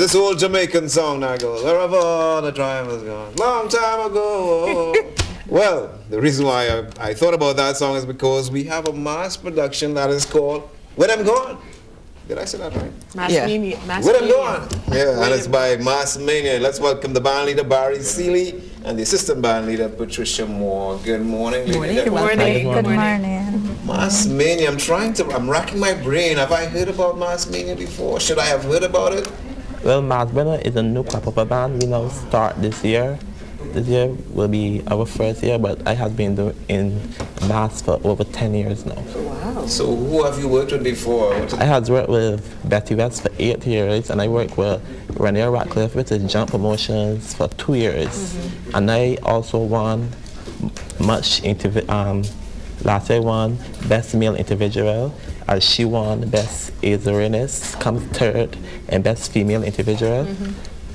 this old Jamaican song now goes, wherever the driver's gone, long time ago. Well, the reason why I thought about that song is because we have a mass production that is called When I'm Gone. Did I say that right? Mania. When I'm Gone. Yeah, and it's by Mass Mania. Let's welcome the band leader, Barry Seeley, and the assistant band leader, Patricia Moore. Good morning. Good morning. Good morning. Mass Mania, I'm racking my brain. Have I heard about Mass Mania before? Should I have heard about it? Well, Mass Mania is a new crop of a band. We now start this year. This year will be our first year, but I have been in Mass for over 10 years now. Wow. So who have you worked with before? I have worked with Betty West for 8 years, and I worked with Renee Ratcliffe with the Jump Promotions for 2 years. And I also won last year won Best Male Individual, as she won Best Azorinist, comes third, and Best Female Individual.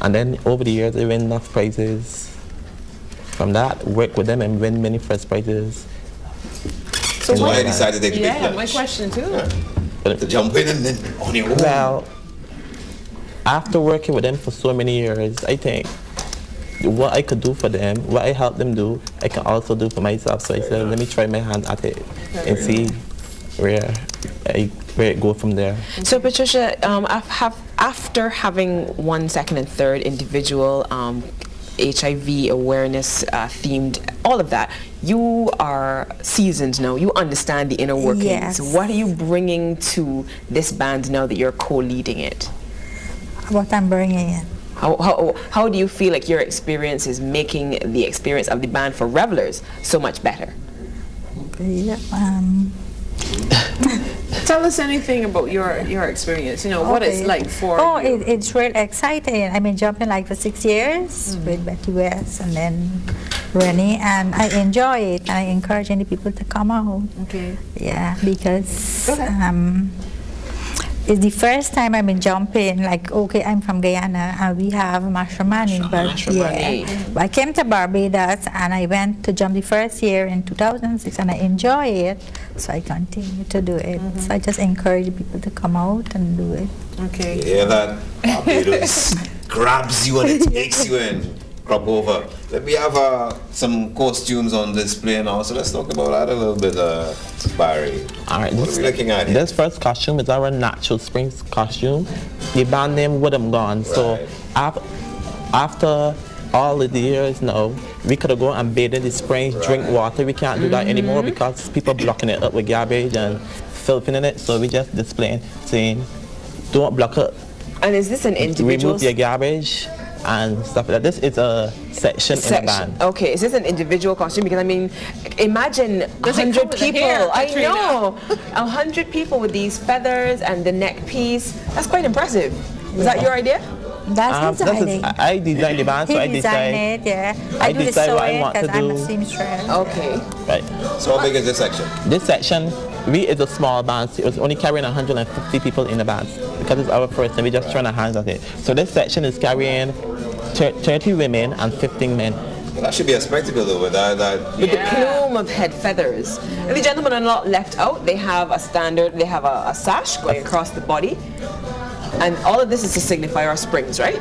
And then over the years I win enough prizes. From that, work with them and win many first prizes. So why I decided to take a big plunge? My question too. To jump in and then on your own. Well, after working with them for so many years, I think what I could do for them, what I helped them do, I can also do for myself. So I said, let me try my hand at it and see where it goes from there. So Patricia, after having won second and third individual HIV awareness themed, all of that, you are seasoned now. You understand the inner workings. Yes. What are you bringing to this band now that you're co-leading it? What I'm bringing in. How do you feel like your experience is making the experience of the band for revelers so much better? Yeah, Tell us anything about your experience. You know, what it's like for you. It's really exciting. I've been jumping like for 6 years with Betty West and then Rennie, and I enjoy it. And I encourage any people to come out. Okay. Yeah, because it's the first time I've been jumping. Like, okay, I'm from Guyana and we have matrimony, but I came to Barbados and I went to jump the first year in 2006 and I enjoy it, so I continue to do it. So I just encourage people to come out and do it. Okay. You hear that? Barbados grabs you and it takes you in. Crop over. Let me have some costumes on display now, so let's talk about that a little bit, Barry. All right, what are we looking at here? This first costume is our Natural Springs costume. The band name would have gone. So after all of the years now, we could have gone and bathed in the springs, drink water. We can't do that anymore because people blocking it up with garbage and filthing in it. So we just displaying, saying, don't block it. And is this an individual? Remove your garbage and stuff like that. This is a section in the band. Okay, is this an individual costume? Because I mean, imagine 100 people. I know, 100 people with these feathers and the neck piece. That's quite impressive. Was that your idea? That's designing. I designed the band, so I decide it. Yeah, I decide what I want to do. I'm a seamstress. Okay. Right. So how big is this section? This section, is a small band. It was only carrying 150 people in the band because it's our first, and we're just trying to hands at it. So this section is carrying 30 women and 15 men. Well, that should be a spectacle though, with that. With the plume of head feathers. And the gentlemen are not left out. They have a standard, they have a sash going across the body. And all of this is to signify our springs, right?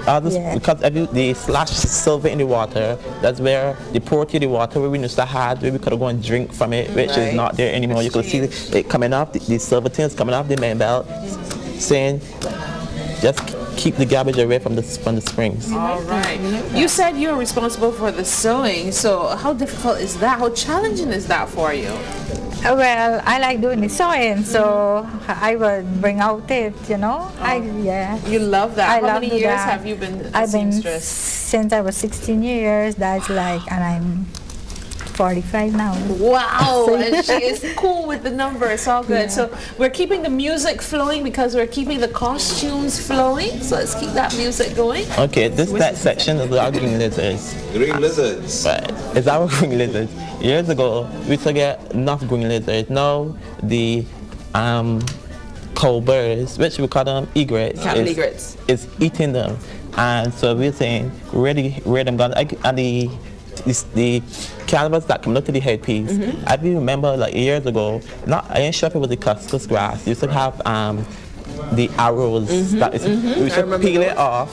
Because they slash silver in the water. That's where the purity of the water where we used to have, where we could go and drink from it, which is not there anymore. You could see it coming off, the silver things coming off the main belt, saying, just keep the garbage away from the springs. All right. You said you're responsible for the sewing, so how difficult is that? How challenging is that for you? Well, I like doing the sewing, so I would bring out it, you know. You love that. How many years that. have you been a I've seamstress? been since I was 16 years. That's like, and I'm 45 now. Wow, and she is cool with the number. It's all good. So we're keeping the music flowing because we're keeping the costumes flowing. So let's keep that music going. Okay, that section is our green lizards. Green lizards. Right, it's our green lizards. Years ago, we used to get enough green lizards. Now the cowbirds, which we call them egrets, is eating them, and so we're saying where them gone. And the canvas that come up to the headpiece. I remember like years ago, I ain't sure if it was the cuscus grass. Used to have the arrows that is, we should peel it off.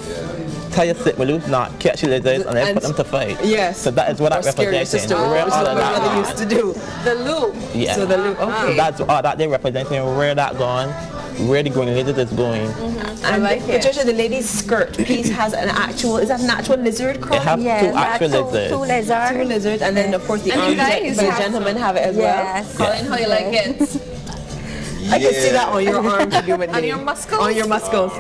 Tie your slip loose, not catch your lizards, and then put them to fight. Yes. So that is what I'm representing. That's what my mother used to do. The loop. Yeah. So the loop, okay. So that's that they're representing where that gone, where the green lizard is going. I like it. Patricia, the lady's skirt piece has an actual, is that an actual lizard crown? It have two actual lizards. Two lizards. Two lizards, and then of course the And you arms guys for the have gentlemen have it as Yes. Colin, how you like it? I can see that on your arm to do it. On your muscles? On your muscles.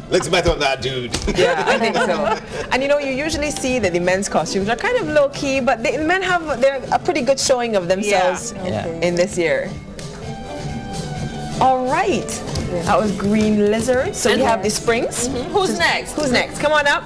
Looks better on that dude. Yeah, I think so. And you know, you usually see that the men's costumes are kind of low key, but the men have a pretty good showing of themselves in this year. All right, that was green lizard. So we have the springs. Who's next? Who's next? Come on up.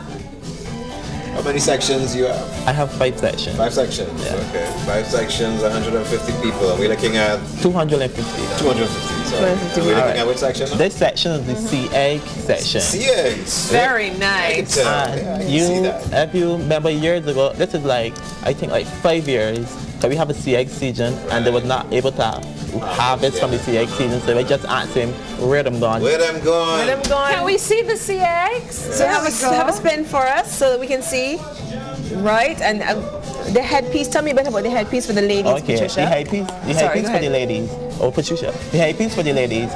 How many sections you have? I have 5 sections. 5 sections. Okay. 5 sections, 150 people. Are we looking at 250. 250? Sorry. 250. Are we looking Alright. at which section? This section is the sea egg section. Sea eggs. Very I can nice. tell. Yeah, I can see that. If you remember years ago, this is like, I think like 5 years, so we have a sea egg season, and they were not able to harvest from the sea egg season, so we just asked him where them gone. Where them going? Let them go on. Can we see the sea eggs? So have a spin for us so that we can see. Right, and the headpiece. Tell me a bit about the headpiece for the ladies, Okay, Patricia. the headpiece Sorry, go for the ahead. ladies. Oh, Patricia, the headpiece for the ladies.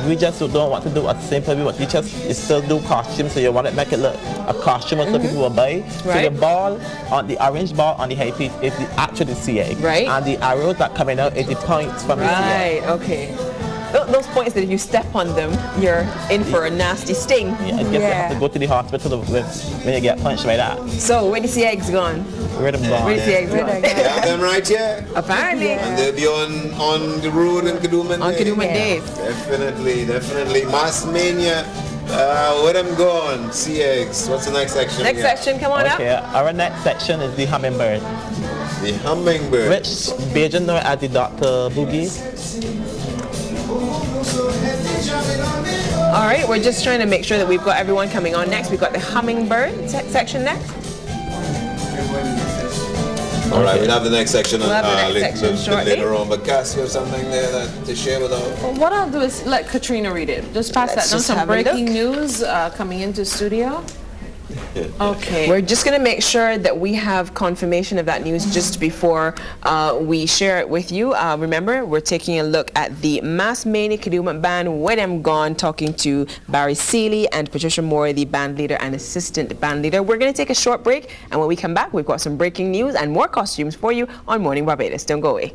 We just don't want to do a simple. We just still do costumes, so you want to make it look a costume, so people will buy. So Right. the ball on the orange ball on the headpiece is actually sea egg, Right. and the arrows that coming out is the points from the sea egg. Right, okay. Those points that if you step on them, you're in for a nasty sting. Yeah, I guess you have to go to the hospital when you get punched by that. So where the sea eggs gone? Where them gone? Where the sea eggs You gone? have them right here? Apparently. And they'll be on the road in Kadooman On Day. Kadooman Day. Definitely. Mass Mania. Where them gone? Sea eggs. What's the next section? Next section, come on Okay, our next section is the hummingbird, up. The hummingbird. which Bajan know as the Dr. Boogie. All right, we're just trying to make sure that we've got everyone coming on next. We've got the hummingbird section next. All right, we'll have the next section We'll have the next section shortly. later on. But Cass, you have something there to share with us? Well, what I'll do is let Katrina read it. Just pass Let's that down. just Some have a breaking look. news coming into studio. Okay. We're just going to make sure that we have confirmation of that news just before we share it with you. Remember, we're taking a look at the Mass Mania Kadooman Band, Where Them Gone, talking to Barry Seeley and Patricia Moore, the band leader and assistant band leader. We're going to take a short break, and when we come back, we've got some breaking news and more costumes for you on Morning Barbados. Don't go away.